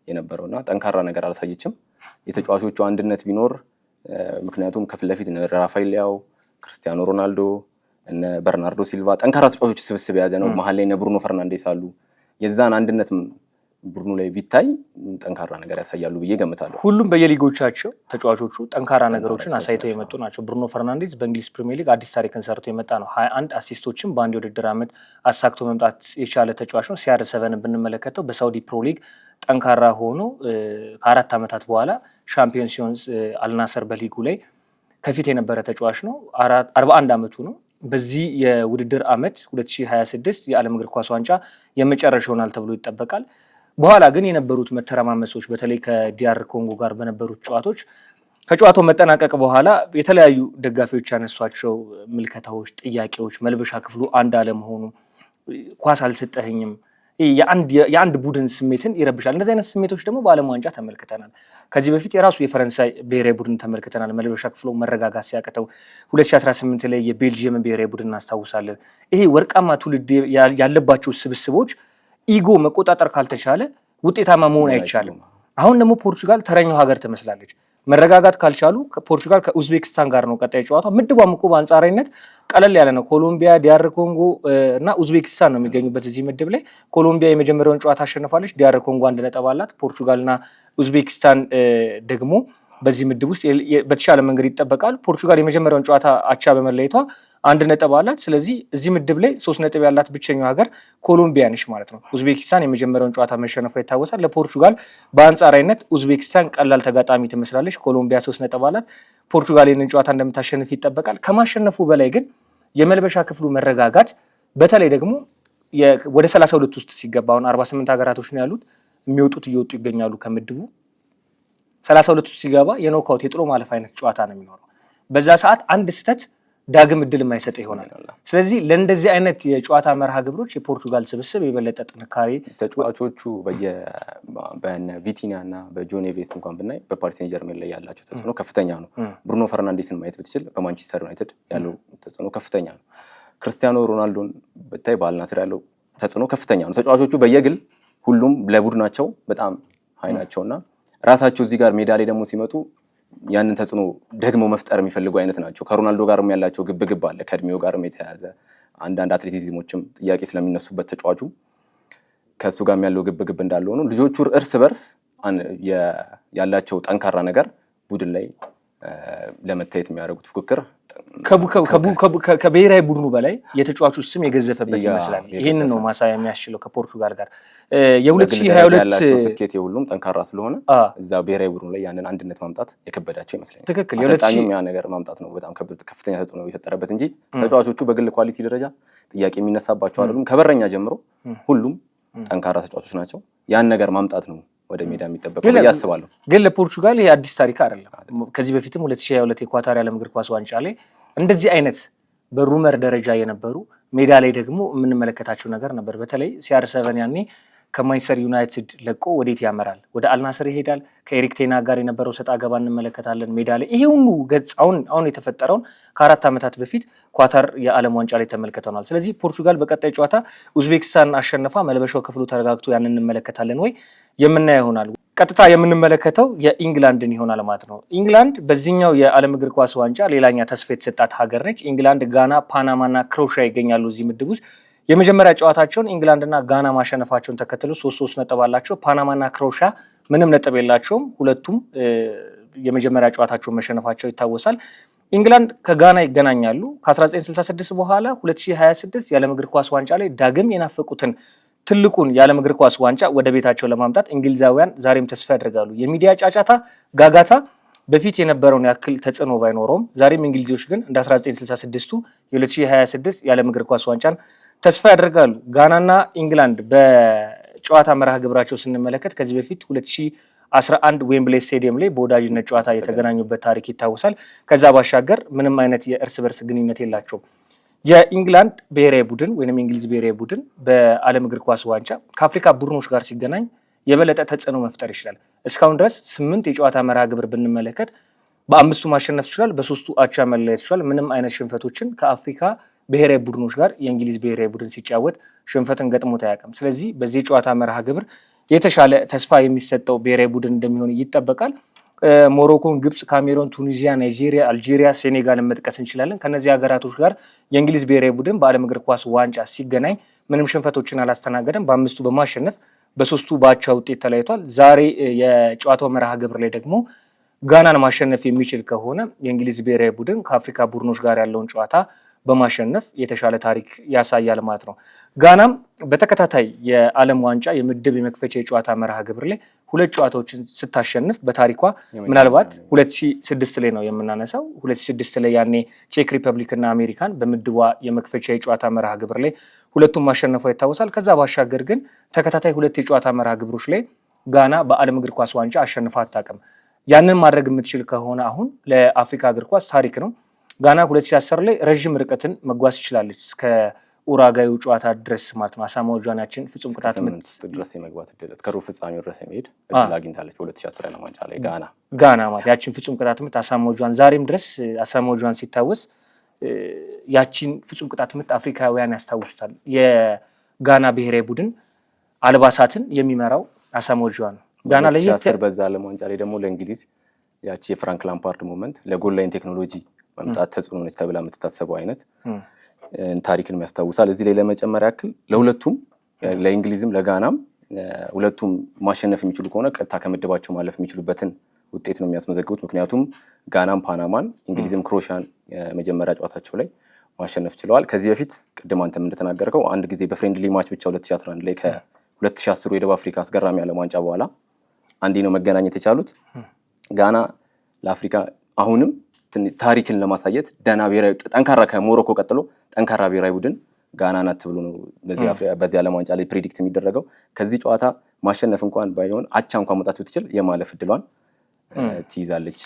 የነበረውና ጠንካራ ነገር አላሳየችም። የተጫዋቾቹ አንድነት ቢኖር ምክንያቱም ከፊት ለፊት ራፋኤል ሊያው፣ ክርስቲያኖ ሮናልዶ፣ እነ በርናርዶ ሲልቫ ጠንካራ ተጫዋቾች ስብስብ የያዘ ነው። መሀል ላይ እነ ብሩኖ ፈርናንዴስ አሉ። የዛን አንድነት ቡድኑ ላይ ቢታይ ጠንካራ ነገር ያሳያሉ ብዬ ገምታለሁ። ሁሉም በየሊጎቻቸው ተጫዋቾቹ ጠንካራ ነገሮችን አሳይተው የመጡ ናቸው። ብሩኖ ፈርናንዴዝ በእንግሊዝ ፕሪሚየር ሊግ አዲስ ታሪክን ሰርቶ የመጣ ነው። 21 አሲስቶችን በአንድ የውድድር ዓመት አሳክቶ መምጣት የቻለ ተጫዋች ነው። CR7 ብንመለከተው በሳውዲ ፕሮ ሊግ ጠንካራ ሆኖ ከ4 ዓመታት በኋላ ሻምፒዮን ሲሆን አልናሰር በሊጉ ላይ ከፊት የነበረ ተጫዋች ነው። 41 ዓመቱ ነው። በዚህ የውድድር ዓመት 2026 የዓለም እግር ኳስ ዋንጫ የመጨረሻ ይሆናል ተብሎ ይጠበቃል። በኋላ ግን የነበሩት መተረማመሶች በተለይ ከዲአር ኮንጎ ጋር በነበሩት ጨዋታዎች ከጨዋታው መጠናቀቅ በኋላ የተለያዩ ደጋፊዎች ያነሷቸው ምልከታዎች፣ ጥያቄዎች መልበሻ ክፍሉ አንድ አለመሆኑ፣ ኳስ አልሰጠህኝም፣ የአንድ ቡድን ስሜትን ይረብሻል። እንደዚህ አይነት ስሜቶች ደግሞ በዓለም ዋንጫ ተመልክተናል። ከዚህ በፊት የራሱ የፈረንሳይ ብሔራዊ ቡድን ተመልክተናል። መልበሻ ክፍሉ መረጋጋት ሲያቅተው 2018 ላይ የቤልጂየም ብሔራዊ ቡድን እናስታውሳለን። ይሄ ወርቃማ ትውልድ ያለባቸው ስብስቦች ኢጎ መቆጣጠር ካልተቻለ ውጤታማ መሆን አይቻልም። አሁን ደግሞ ፖርቹጋል ተረኛው ሀገር ትመስላለች። መረጋጋት ካልቻሉ ፖርቹጋል ከኡዝቤኪስታን ጋር ነው ቀጣይ ጨዋታ። ምድቧም እኮ በአንጻራዊነት ቀለል ያለ ነው። ኮሎምቢያ፣ ዲአር ኮንጎ እና ኡዝቤኪስታን ነው የሚገኙበት እዚህ ምድብ ላይ። ኮሎምቢያ የመጀመሪያውን ጨዋታ አሸንፋለች። ዲአር ኮንጎ 1 ነጥብ አላት። ፖርቹጋል እና ኡዝቤኪስታን ደግሞ በዚህ ምድብ ውስጥ በተሻለ መንገድ ይጠበቃል። ፖርቹጋል የመጀመሪያውን ጨዋታ አቻ በመለየቷ 1 ነጥብ አላት። ስለዚህ እዚህ ምድብ ላይ 3 ነጥብ ያላት ብቸኛው ሀገር ኮሎምቢያ ነች ማለት ነው። ኡዝቤኪስታን የመጀመሪያውን ጨዋታ መሸነፏ ይታወሳል። ለፖርቹጋል በአንጻራዊነት ኡዝቤኪስታን ቀላል ተጋጣሚ ትመስላለች። ኮሎምቢያ 3 ነጥብ አላት። ፖርቹጋል ይህንን ጨዋታ እንደምታሸንፍ ይጠበቃል። ከማሸነፉ በላይ ግን የመልበሻ ክፍሉ መረጋጋት በተለይ ደግሞ ወደ 32 ውስጥ ሲገባ አሁን 48 ሀገራቶች ነው ያሉት። የሚወጡት እየወጡ ይገኛሉ ከምድቡ። 32 ሲገባ የኖካውት የጥሎ ማለፍ አይነት ጨዋታ ነው የሚኖረው። በዛ ሰዓት አንድ ስህተት ዳግም እድል የማይሰጥ ይሆናል። ስለዚህ ለእንደዚህ አይነት የጨዋታ መርሃ ግብሮች የፖርቹጋል ስብስብ የበለጠ ጥንካሬ ተጫዋቾቹ በነ ቪቲኒያ እና በጆን ኔቬስ እንኳን ብናይ በፓሪስ ሴን ጀርሜን ላይ ያላቸው ተጽዕኖ ከፍተኛ ነው። ብሩኖ ፈርናንዴስን ማየት ብትችል በማንቸስተር ዩናይትድ ያለው ተጽዕኖ ከፍተኛ ነው። ክርስቲያኖ ሮናልዶን ብታይ በአልናስር ያለው ተጽዕኖ ከፍተኛ ነው። ተጫዋቾቹ በየግል ሁሉም ለቡድናቸው በጣም ሀይ ናቸውና ራሳቸው እዚህ ጋር ሜዳ ላይ ደግሞ ሲመጡ ያንን ተጽዕኖ ደግሞ መፍጠር የሚፈልጉ አይነት ናቸው። ከሮናልዶ ጋርም ያላቸው ግብግብ አለ፣ ከእድሜው ጋርም የተያያዘ አንዳንድ አትሌቲዝሞችም ጥያቄ ስለሚነሱበት ተጫዋቹ ከእሱ ጋር ያለው ግብግብ እንዳለ ሆኖ ልጆቹ እርስ በርስ ያላቸው ጠንካራ ነገር ቡድን ላይ ለመታየት የሚያደርጉት ፉክክር ከብሔራዊ ቡድኑ በላይ የተጫዋቹ ስም የገዘፈበት ይመስላል። ይህንን ነው ማሳያ የሚያስችለው ከፖርቹጋል ጋር የ2022 ስኬት የሁሉም ጠንካራ ስለሆነ እዛ ብሔራዊ ቡድኑ ላይ ያንን አንድነት ማምጣት የከበዳቸው ይመስለኛል። ትክክል። አሰልጣኙም ያ ነገር ማምጣት ነው በጣም ከፍተኛ ተጽዕኖ የፈጠረበት እንጂ ተጫዋቾቹ በግል ኳሊቲ ደረጃ ጥያቄ የሚነሳባቸው አይደሉም። ከበረኛ ጀምሮ ሁሉም ጠንካራ ተጫዋቾች ናቸው። ያን ነገር ማምጣት ነው ወደ ሜዳ የሚጠበቀው ያስባለሁ። ግን ለፖርቹጋል ይሄ አዲስ ታሪክ አይደለም። ከዚህ በፊትም 2022 የኳታር የዓለም እግር ኳስ ዋንጫ ላይ እንደዚህ አይነት በሩመር ደረጃ የነበሩ ሜዳ ላይ ደግሞ የምንመለከታቸው ነገር ነበር። በተለይ CR7 ያኔ ከማንቸስተር ዩናይትድ ለቆ ወዴት ያመራል? ወደ አልናስር ይሄዳል። ከኤሪክ ቴና ጋር የነበረው ሰጣ ገባ እንመለከታለን ሜዳ ላይ። ይሄ ሁሉ ገጽ አሁን የተፈጠረውን ከ4 ዓመታት በፊት ኳታር የዓለም ዋንጫ ላይ ተመልክተናል። ስለዚህ ፖርቹጋል በቀጣይ ጨዋታ ኡዝቤክስታን አሸነፋ መልበሻው ክፍሉ ተረጋግቶ ያንን እንመለከታለን ወይ የምናየው ይሆናል። ቀጥታ የምንመለከተው የኢንግላንድን ይሆናል ማለት ነው። ኢንግላንድ በዚህኛው የዓለም እግር ኳስ ዋንጫ ሌላኛ ተስፋ የተሰጣት ሀገር ነች። ኢንግላንድ፣ ጋና፣ ፓናማና ክሮኤሺያ ይገኛሉ እዚህ ምድብ ውስጥ። የመጀመሪያ ጨዋታቸውን ኢንግላንድና ጋና ማሸነፋቸውን ተከትሎ 3 ነጥብ አላቸው። ፓናማና ክሮኤሺያ ምንም ነጥብ የላቸውም። ሁለቱም የመጀመሪያ ጨዋታቸውን መሸነፋቸው ይታወሳል። ኢንግላንድ ከጋና ይገናኛሉ። ከ1966 በኋላ 2026 የዓለም እግር ኳስ ዋንጫ ላይ ዳግም የናፈቁትን ትልቁን የዓለም እግር ኳስ ዋንጫ ወደ ቤታቸው ለማምጣት እንግሊዛውያን ዛሬም ተስፋ ያደርጋሉ። የሚዲያ ጫጫታ፣ ጋጋታ በፊት የነበረውን ያክል ተጽዕኖ ባይኖረውም ዛሬም እንግሊዞች ግን እንደ 1966ቱ የ2026 የዓለም እግር ኳስ ዋንጫን ተስፋ ያደርጋሉ። ጋናና ኢንግላንድ በጨዋታ መርሃ ግብራቸው ስንመለከት ከዚህ በፊት 2011 ዌምብሌይ ስቴዲየም ላይ በወዳጅነት ጨዋታ የተገናኙበት ታሪክ ይታወሳል። ከዛ ባሻገር ምንም አይነት የእርስ በርስ ግንኙነት የላቸውም። የኢንግላንድ ብሔራዊ ቡድን ወይም የእንግሊዝ ብሔራዊ ቡድን በዓለም እግር ኳስ ዋንጫ ከአፍሪካ ቡድኖች ጋር ሲገናኝ የበለጠ ተጽዕኖ መፍጠር ይችላል። እስካሁን ድረስ 8 የጨዋታ መርሃ ግብር ብንመለከት በ5ቱ ማሸነፍ ይችላል፣ በ3ቱ አቻ መለያየት ይችላል። ምንም አይነት ሽንፈቶችን ከአፍሪካ ብሔራዊ ቡድኖች ጋር የእንግሊዝ ብሔራዊ ቡድን ሲጫወት ሽንፈትን ገጥሞት አያውቅም። ስለዚህ በዚህ የጨዋታ መርሃ ግብር የተሻለ ተስፋ የሚሰጠው ብሔራዊ ቡድን እንደሚሆን ይጠበቃል። ሞሮኮን፣ ግብጽ፣ ካሜሮን፣ ቱኒዚያ፣ ናይጄሪያ፣ አልጄሪያ፣ ሴኔጋልን መጥቀስ እንችላለን። ከነዚህ ሀገራቶች ጋር የእንግሊዝ ብሔራዊ ቡድን በዓለም እግር ኳስ ዋንጫ ሲገናኝ ምንም ሽንፈቶችን አላስተናገደም። በ5ቱ በማሸነፍ በ3ቱ በአቻ ውጤት ተለያይቷል። ዛሬ የጨዋታው መርሃ ግብር ላይ ደግሞ ጋናን ማሸነፍ የሚችል ከሆነ የእንግሊዝ ብሔራዊ ቡድን ከአፍሪካ ቡድኖች ጋር ያለውን ጨዋታ በማሸነፍ የተሻለ ታሪክ ያሳያል ማለት ነው። ጋናም በተከታታይ የዓለም ዋንጫ የምድብ የመክፈቻ የጨዋታ መርሃ ግብር ላይ 2 ጨዋታዎችን ስታሸንፍ በታሪኳ ምናልባት 2006 ላይ ነው የምናነሳው። 2006 ላይ ያኔ ቼክ ሪፐብሊክ እና አሜሪካን በምድቧ የመክፈቻ የጨዋታ መርሃ ግብር ላይ ሁለቱም ማሸነፏ ይታወሳል። ከዛ ባሻገር ግን ተከታታይ 2 የጨዋታ መርሃ ግብሮች ላይ ጋና በዓለም እግር ኳስ ዋንጫ አሸንፋ አታውቅም። ያንን ማድረግ የምትችል ከሆነ አሁን ለአፍሪካ እግር ኳስ ታሪክ ነው። ጋና 2010 ላይ ረዥም ርቀትን መጓዝ ትችላለች እስከ ኡራጋዩ ጨዋታ ድረስ ማለት ነው። አሳማው ጃናችን ፍጹም ቅጣት ምት ድረስ የመግባት እድል ከሩብ ፍጻሜው ድረስ የመሄድ እድል አግኝታለች። 2010 ነው ዋንጫ ላይ ጋና ማለት ያችን ፍጹም ቅጣት ምት አሳማው ጃን ዛሬም ድረስ አሳማው ጃን ሲታወስ ያችን ፍጹም ቅጣት ምት አፍሪካውያን ያስታውሱታል። የጋና ብሔራዊ ቡድን አልባሳትን የሚመራው አሳማው ጃን ነው። ጋና ላይ በዛ ዓለም ዋንጫ ላይ ደግሞ ለእንግሊዝ ያቺ የፍራንክ ላምፓርድ ሞመንት ለጎል ላይን ቴክኖሎጂ መምጣት ተጽዕኖ ነች ተብላ የምትታሰበው አይነት ታሪክን ያስታውሳል። እዚህ ላይ ለመጨመር ያክል ለሁለቱም ለእንግሊዝም ለጋናም ሁለቱም ማሸነፍ የሚችሉ ከሆነ ቀጥታ ከምድባቸው ማለፍ የሚችሉበትን ውጤት ነው የሚያስመዘግቡት። ምክንያቱም ጋናም ፓናማን፣ እንግሊዝም ክሮኤሺያን የመጀመሪያ ጨዋታቸው ላይ ማሸነፍ ችለዋል። ከዚህ በፊት ቅድም አንተም እንደተናገርከው አንድ ጊዜ በፍሬንድሊ ማች ብቻ 2011 ላይ ከ2010 የደቡብ አፍሪካ አስገራሚ ዓለም ዋንጫ በኋላ አንዴ ነው መገናኘት የቻሉት። ጋና ለአፍሪካ አሁንም ታሪክን ለማሳየት ደህና ብሔራዊ ጠንካራ ከሞሮኮ ቀጥሎ ጠንካራ ብሔራዊ ቡድን ጋና ናት ተብሎ ነው በዚህ ዓለም ዋንጫ ላይ ፕሪዲክት የሚደረገው። ከዚህ ጨዋታ ማሸነፍ እንኳን ባይሆን አቻ እንኳን መውጣት ብትችል የማለፍ እድሏን ትይዛለች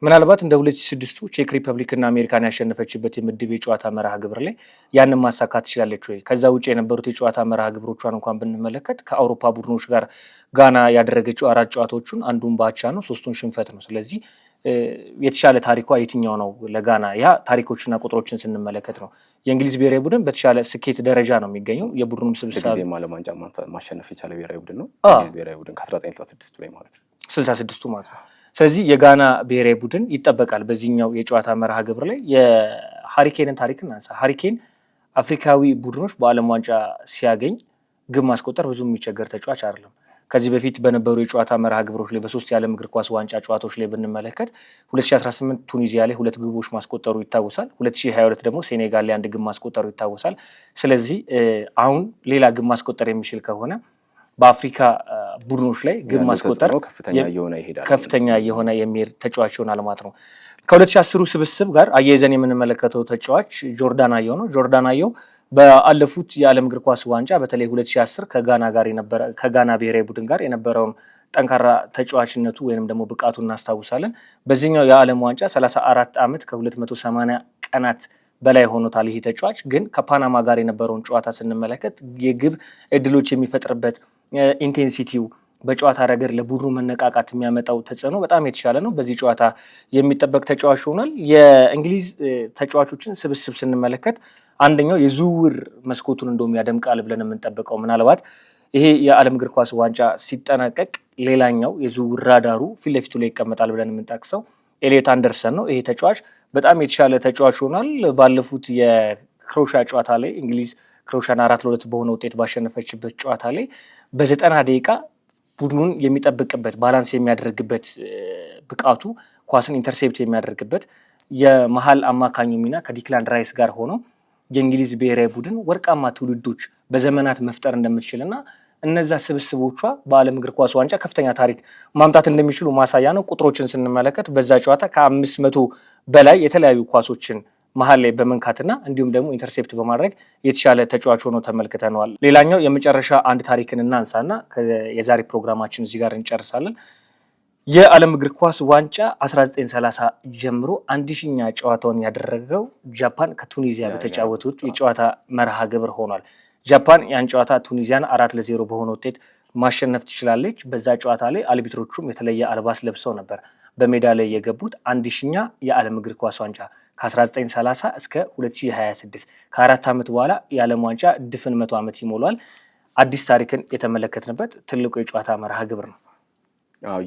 ምናልባት እንደ 2006ቱ ቼክ ሪፐብሊክ እና አሜሪካን ያሸነፈችበት የምድብ የጨዋታ መርሃ ግብር ላይ ያንን ማሳካት ትችላለች ወይ? ከዛ ውጭ የነበሩት የጨዋታ መርሃ ግብሮቿን እንኳን ብንመለከት ከአውሮፓ ቡድኖች ጋር ጋና ያደረገችው 4 ጨዋታዎችን አንዱን ባቻ ነው፣ 3ቱን ሽንፈት ነው። ስለዚህ የተሻለ ታሪኳ የትኛው ነው ለጋና? ያ ታሪኮችና ቁጥሮችን ስንመለከት ነው። የእንግሊዝ ብሔራዊ ቡድን በተሻለ ስኬት ደረጃ ነው የሚገኘው። የቡድኑም ስብስብ ዓለም ዋንጫ ማሸነፍ የቻለ ብሔራዊ ቡድን ነው። ብሔራዊ ቡድን ከ1966 ላይ ማለት ነው 66ቱ ማለት ነው። ስለዚህ የጋና ብሔራዊ ቡድን ይጠበቃል በዚህኛው የጨዋታ መርሃ ግብር ላይ። የሃሪኬንን ታሪክ እናንሳ። ሃሪኬን አፍሪካዊ ቡድኖች በዓለም ዋንጫ ሲያገኝ ግብ ማስቆጠር ብዙ የሚቸገር ተጫዋች አይደለም። ከዚህ በፊት በነበሩ የጨዋታ መርሃ ግብሮች ላይ በ3 የዓለም እግር ኳስ ዋንጫ ጨዋታዎች ላይ ብንመለከት 2018 ቱኒዚያ ላይ 2 ግቦች ማስቆጠሩ ይታወሳል። 2022 ደግሞ ሴኔጋል ላይ 1 ግብ ማስቆጠሩ ይታወሳል። ስለዚህ አሁን ሌላ ግብ ማስቆጠር የሚችል ከሆነ በአፍሪካ ቡድኖች ላይ ግብ ማስቆጠር ከፍተኛ የሆነ የሚሄድ ተጫዋች ይሆናል ማለት ነው። ከ2010 ስብስብ ጋር አያይዘን የምንመለከተው ተጫዋች ጆርዳን አየው ነው። ጆርዳን አየው በአለፉት የዓለም እግር ኳስ ዋንጫ በተለይ 2010 ከጋና ብሔራዊ ቡድን ጋር የነበረውን ጠንካራ ተጫዋችነቱ ወይንም ደግሞ ብቃቱ እናስታውሳለን። በዚህኛው የዓለም ዋንጫ 34 ዓመት ከ280 ቀናት በላይ ሆኖታል። ይህ ተጫዋች ግን ከፓናማ ጋር የነበረውን ጨዋታ ስንመለከት የግብ እድሎች የሚፈጥርበት ኢንቴንሲቲው በጨዋታ ረገድ ለቡድኑ መነቃቃት የሚያመጣው ተጽዕኖ በጣም የተሻለ ነው። በዚህ ጨዋታ የሚጠበቅ ተጫዋች ሆኗል። የእንግሊዝ ተጫዋቾችን ስብስብ ስንመለከት አንደኛው የዝውውር መስኮቱን እንደውም ያደምቃል ብለን የምንጠብቀው ምናልባት ይሄ የዓለም እግር ኳስ ዋንጫ ሲጠናቀቅ ሌላኛው የዝውውር ራዳሩ ፊት ለፊቱ ላይ ይቀመጣል ብለን የምንጠቅሰው ኤሊዮት አንደርሰን ነው። ይሄ ተጫዋች በጣም የተሻለ ተጫዋች ሆኗል። ባለፉት የክሮሻ ጨዋታ ላይ እንግሊዝ ክሮሻን 4-2 በሆነ ውጤት ባሸነፈችበት ጨዋታ ላይ በ90 ደቂቃ ቡድኑን የሚጠብቅበት ባላንስ የሚያደርግበት ብቃቱ ኳስን ኢንተርሴፕት የሚያደርግበት የመሀል አማካኙ ሚና ከዲክላን ራይስ ጋር ሆኖ የእንግሊዝ ብሔራዊ ቡድን ወርቃማ ትውልዶች በዘመናት መፍጠር እንደምትችልና እነዛ ስብስቦቿ በዓለም እግር ኳስ ዋንጫ ከፍተኛ ታሪክ ማምጣት እንደሚችሉ ማሳያ ነው። ቁጥሮችን ስንመለከት በዛ ጨዋታ ከ500 በላይ የተለያዩ ኳሶችን መሀል ላይ በመንካትና እንዲሁም ደግሞ ኢንተርሴፕት በማድረግ የተሻለ ተጫዋች ሆኖ ተመልክተነዋል። ሌላኛው የመጨረሻ አንድ ታሪክን እናንሳና የዛሬ ፕሮግራማችን እዚህ ጋር እንጨርሳለን። የዓለም እግር ኳስ ዋንጫ 1930 ጀምሮ 1000ኛ ጨዋታውን ያደረገው ጃፓን ከቱኒዚያ በተጫወቱት የጨዋታ መርሃ ግብር ሆኗል። ጃፓን ያን ጨዋታ ቱኒዚያን 4-0 በሆነ ውጤት ማሸነፍ ትችላለች። በዛ ጨዋታ ላይ አልቢትሮቹም የተለየ አልባስ ለብሰው ነበር በሜዳ ላይ የገቡት። 1000ኛ የዓለም እግር ኳስ ዋንጫ ከ1930 እስከ 2026 ከ4 ዓመት በኋላ የዓለም ዋንጫ ድፍን 100 ዓመት ይሞላል። አዲስ ታሪክን የተመለከትንበት ትልቁ የጨዋታ መርሃ ግብር ነው።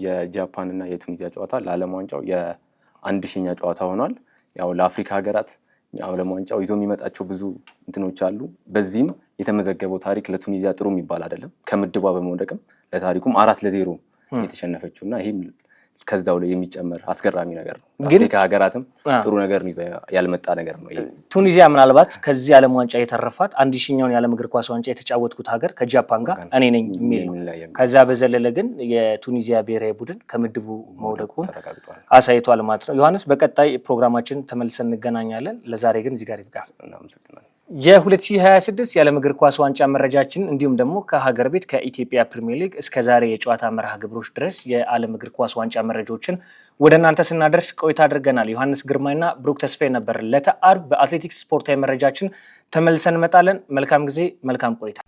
የጃፓን እና የቱኒዚያ ጨዋታ ለዓለም ዋንጫው የ1000ኛ ጨዋታ ሆኗል። ያው ለአፍሪካ ሀገራት ዓለም ዋንጫው ይዞ የሚመጣቸው ብዙ እንትኖች አሉ። በዚህም የተመዘገበው ታሪክ ለቱኒዚያ ጥሩ የሚባል አይደለም። ከምድቧ በመውደቅም ለታሪኩም 4-0 የተሸነፈችው እና ይህም ከዛው ላይ የሚጨመር አስገራሚ ነገር ነው። አፍሪካ ሀገራትም ጥሩ ነገር ያልመጣ ነገር ነው። ቱኒዚያ ምናልባት ከዚህ ዓለም ዋንጫ የተረፋት 1000ኛውን የዓለም እግር ኳስ ዋንጫ የተጫወትኩት ሀገር ከጃፓን ጋር እኔ ነኝ የሚል ነው። ከዛ በዘለለ ግን የቱኒዚያ ብሔራዊ ቡድን ከምድቡ መውደቁን አሳይቷል ማለት ነው። ዮሐንስ፣ በቀጣይ ፕሮግራማችን ተመልሰን እንገናኛለን። ለዛሬ ግን እዚህ ጋር ይብቃል። የ2026 የዓለም እግር ኳስ ዋንጫ መረጃችን እንዲሁም ደግሞ ከሀገር ቤት ከኢትዮጵያ ፕሪሚየር ሊግ እስከ ዛሬ የጨዋታ መርሃ ግብሮች ድረስ የዓለም እግር ኳስ ዋንጫ መረጃዎችን ወደ እናንተ ስናደርስ ቆይታ አድርገናል። ዮሐንስ ግርማይና ብሩክ ተስፋዬ ነበር። ለተአርብ በአትሌቲክስ ስፖርታዊ መረጃችን ተመልሰን እንመጣለን። መልካም ጊዜ፣ መልካም ቆይታ።